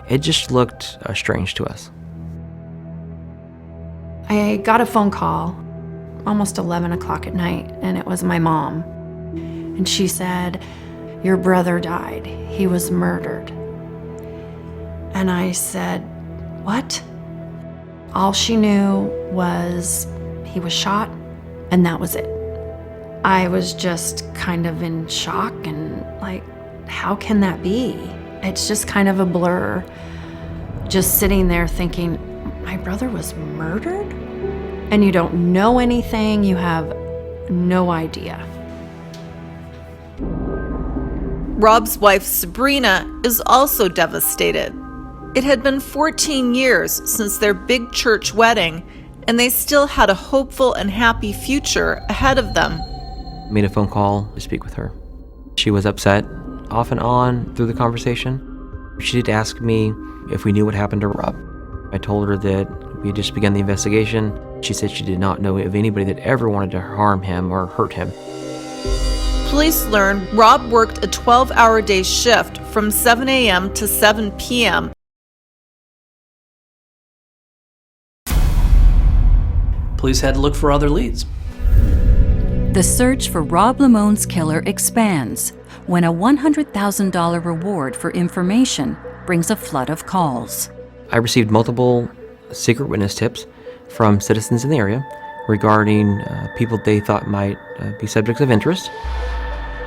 It just looked strange to us. I got a phone call almost 11 o'clock at night, and it was my mom. And she said, "Your brother died. He was murdered." And I said, "What?" All she knew was he was shot, and that was it. I was just kind of in shock and like, how can that be? It's just kind of a blur. Just sitting there thinking, my brother was murdered? And you don't know anything, you have no idea. Rob's wife, Sabrina, is also devastated. It had been 14 years since their big church wedding, and they still had a hopeful and happy future ahead of them. I made a phone call to speak with her. She was upset off and on through the conversation. She did ask me if we knew what happened to Rob. I told her that we had just begun the investigation. She said she did not know of anybody that ever wanted to harm him or hurt him. Police learned Rob worked a 12-hour day shift from 7 a.m. to 7 p.m. Police had to look for other leads. The search for Rob Limon's killer expands when a $100,000 reward for information brings a flood of calls. I received multiple secret witness tips from citizens in the area regarding people they thought might be subjects of interest.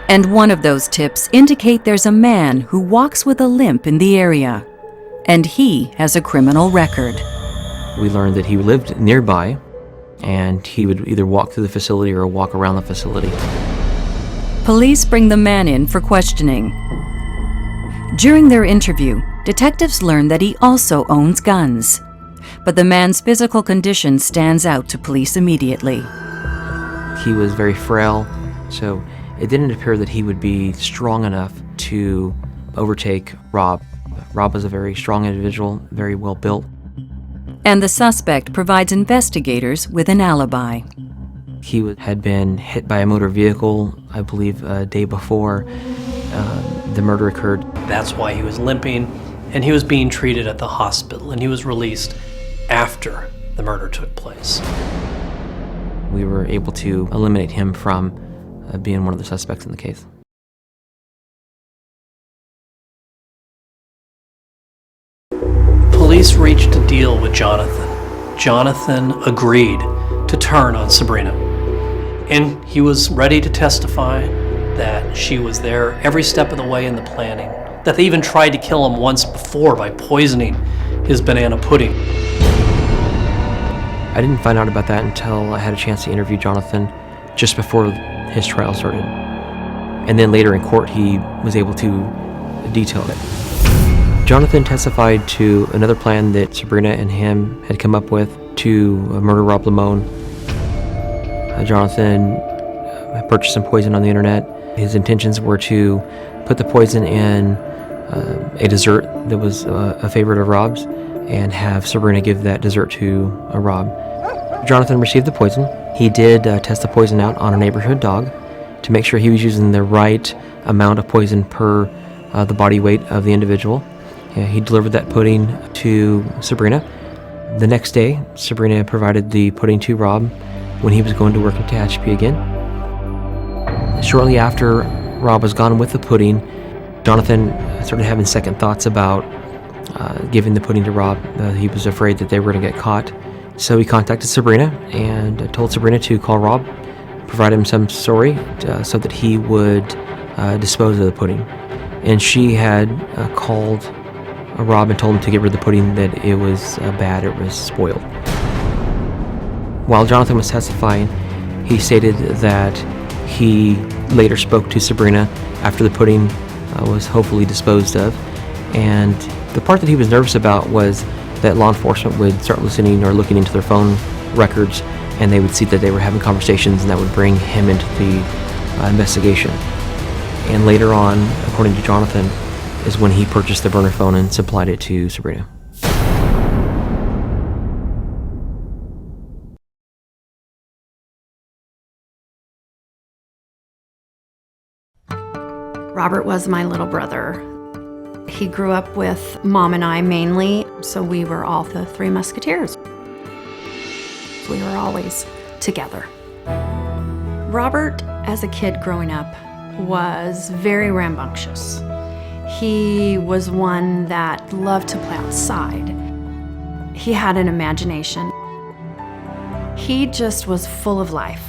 And one of those tips indicate there's a man who walks with a limp in the area, and he has a criminal record. We learned that he lived nearby, and he would either walk through the facility or walk around the facility. Police bring the man in for questioning. During their interview, detectives learn that he also owns guns. But the man's physical condition stands out to police immediately. He was very frail, so it didn't appear that he would be strong enough to overtake Rob. Rob was a very strong individual, very well built. And the suspect provides investigators with an alibi. He had been hit by a motor vehicle, I believe, a day before the murder occurred. That's why he was limping, and he was being treated at the hospital, and he was released after the murder took place. We were able to eliminate him from being one of the suspects in the case. Police reached a deal with Jonathan. Jonathan agreed to turn on Sabrina, and he was ready to testify that she was there every step of the way in the planning, that they even tried to kill him once before by poisoning his banana pudding. I didn't find out about that until I had a chance to interview Jonathan just before his trial started. And then later in court, he was able to detail it. Jonathan testified to another plan that Sabrina and him had come up with to murder Rob Limon. Jonathan purchased some poison on the internet. His intentions were to put the poison in a dessert that was a favorite of Rob's and have Sabrina give that dessert to Rob. Jonathan received the poison. He did test the poison out on a neighborhood dog to make sure he was using the right amount of poison per the body weight of the individual. He delivered that pudding to Sabrina. The next day, Sabrina provided the pudding to Rob when he was going to work in Tehachapi again. Shortly after Rob was gone with the pudding, Jonathan started having second thoughts about giving the pudding to Rob. He was afraid that they were going to get caught. So he contacted Sabrina and told Sabrina to call Rob, provide him some story so that he would dispose of the pudding. And she had called Rob and told him to get rid of the pudding, that it was bad, it was spoiled. While Jonathan was testifying, he stated that he later spoke to Sabrina after the pudding was hopefully disposed of. And the part that he was nervous about was that law enforcement would start listening or looking into their phone records, and they would see that they were having conversations, and that would bring him into the investigation. And later on, according to Jonathan, is when he purchased the burner phone and supplied it to Sabrina. Robert was my little brother. He grew up with Mom and I mainly, so we were all the Three Musketeers. We were always together. Robert, as a kid growing up, was very rambunctious. He was one that loved to play outside. He had an imagination. He just was full of life,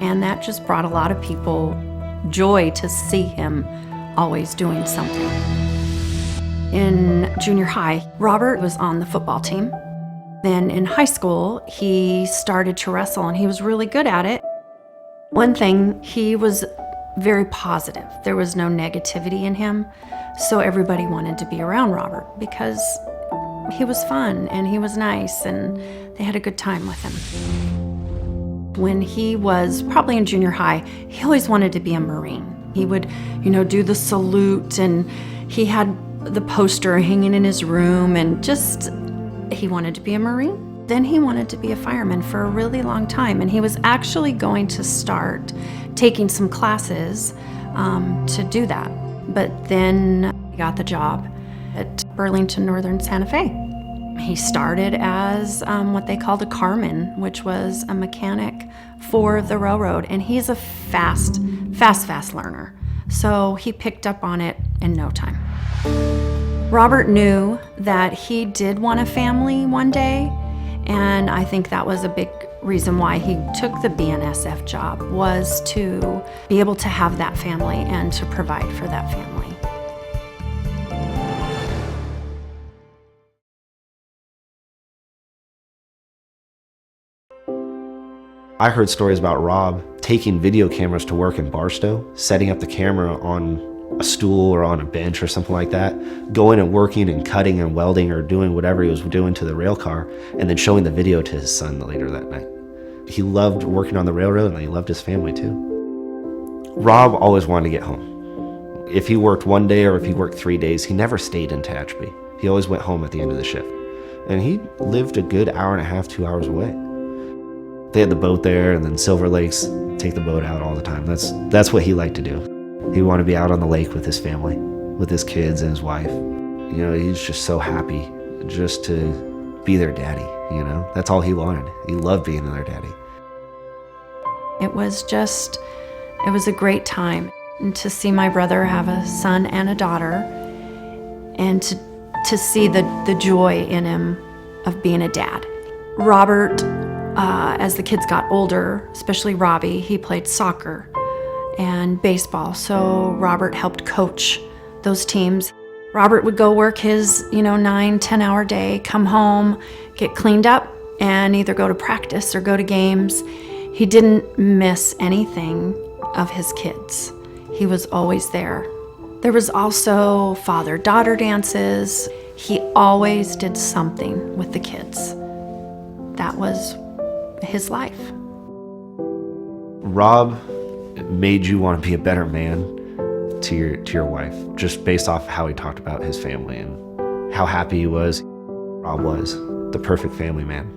and that just brought a lot of people joy to see him always doing something. In junior high, Robert was on the football team. Then in high school, he started to wrestle, and he was really good at it. One thing, he was very positive. There was no negativity in him, so everybody wanted to be around Robert because he was fun and he was nice and they had a good time with him. When he was probably in junior high, he always wanted to be a Marine. He would, do the salute, and he had the poster hanging in his room, and just, he wanted to be a Marine. Then he wanted to be a fireman for a really long time, and he was actually going to start taking some classes to do that. But then he got the job at Burlington Northern Santa Fe. He started as what they called a carman, which was a mechanic for the railroad, and he's a fast learner. So he picked up on it in no time. Robert knew that he did want a family one day, and I think that was a big reason why he took the BNSF job, was to be able to have that family and to provide for that family. I heard stories about Rob taking video cameras to work in Barstow, setting up the camera on a stool or on a bench or something like that, going and working and cutting and welding or doing whatever he was doing to the rail car, and then showing the video to his son later that night. He loved working on the railroad, and he loved his family too. Rob always wanted to get home. If he worked one day or if he worked 3 days, he never stayed in Tehachapi. He always went home at the end of the shift. And he lived a good hour and a half, 2 hours away. They had the boat there, and then Silver Lakes, take the boat out all the time. That's what he liked to do. He wanted to be out on the lake with his family, with his kids and his wife. He's just so happy just to be their daddy, That's all he wanted. He loved being their daddy. It was a great time. And to see my brother have a son and a daughter, and to see the joy in him of being a dad. Robert, as the kids got older, especially Robbie, he played soccer and baseball, so Robert helped coach those teams. Robert would go work his 9-10 hour day, come home, get cleaned up, and either go to practice or go to games. He didn't miss anything of his kids. He was always there. There was also father-daughter dances. He always did something with the kids. That was his life. Rob made you want to be a better man to your wife, just based off how he talked about his family and how happy he was. Rob was the perfect family man.